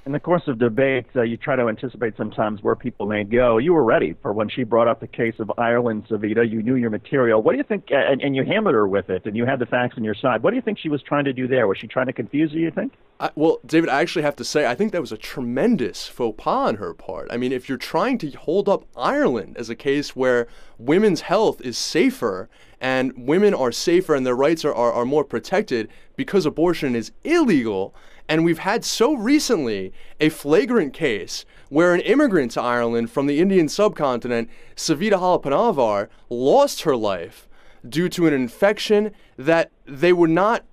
In the course of debate, you try to anticipate sometimes where people may go. You were ready for when she brought up the case of Ireland, Savita. You knew your material. What do you think? And you hammered her with it, and you had the facts on your side. What do you think she was trying to do there? Was she trying to confuse you think? Well, David, I actually have to say, I think that was a tremendous faux pas on her part. I mean, if you're trying to hold up Ireland as a case where women's health is safer and women are safer and their rights are more protected because abortion is illegal, and we've had so recently a flagrant case where an immigrant to Ireland from the Indian subcontinent, Savita Halappanavar, lost her life due to an infection that they were not,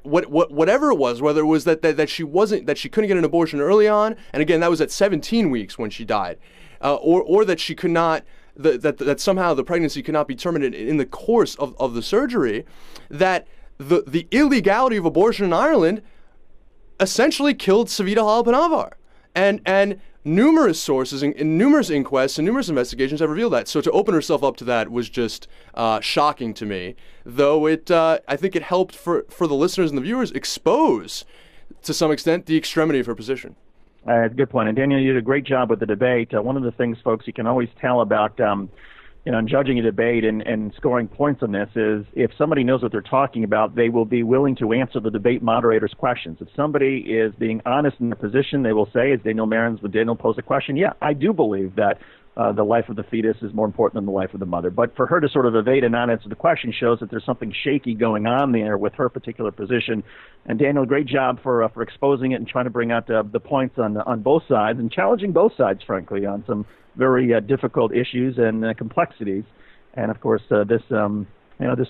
whatever it was, whether it was that she couldn't get an abortion early on, and again that was at 17 weeks when she died, or that she could not, that somehow the pregnancy could not be terminated in the course of the surgery, that the illegality of abortion in Ireland essentially killed Savita Halappanavar. And numerous sources in numerous inquests and numerous investigations have revealed that. So to open herself up to that was just shocking to me, though I think it helped for the listeners and the viewers expose, to some extent, the extremity of her position. Good point. And Daniel, you did a great job with the debate. One of the things, folks, you can always tell about in judging a debate and scoring points on this is if somebody knows what they're talking about, they will be willing to answer the debate moderator's questions. If somebody is being honest in their position, they will say, as Daniel Marins when Daniel posed the question, yeah, I do believe that the life of the fetus is more important than the life of the mother. But for her to sort of evade and not answer the question shows that there's something shaky going on there with her particular position. And Daniel, great job for exposing it and trying to bring out the points on both sides and challenging both sides, frankly, on some very difficult issues and complexities. And of course, this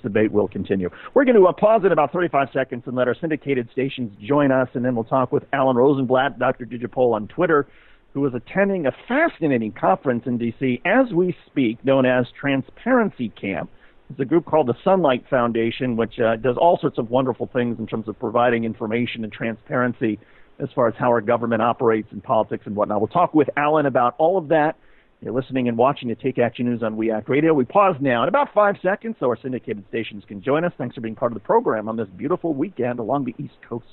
debate will continue. We're going to pause in about 35 seconds and let our syndicated stations join us, and then we'll talk with Alan Rosenblatt, Dr. Digipol on Twitter, who is attending a fascinating conference in D.C. as we speak, known as Transparency Camp. It's a group called the Sunlight Foundation, which does all sorts of wonderful things in terms of providing information and transparency as far as how our government operates in politics and whatnot. We'll talk with Alan about all of that. You're listening and watching to Take Action News on We Act Radio. We pause now in about 5 seconds so our syndicated stations can join us. Thanks for being part of the program on this beautiful weekend along the East Coast.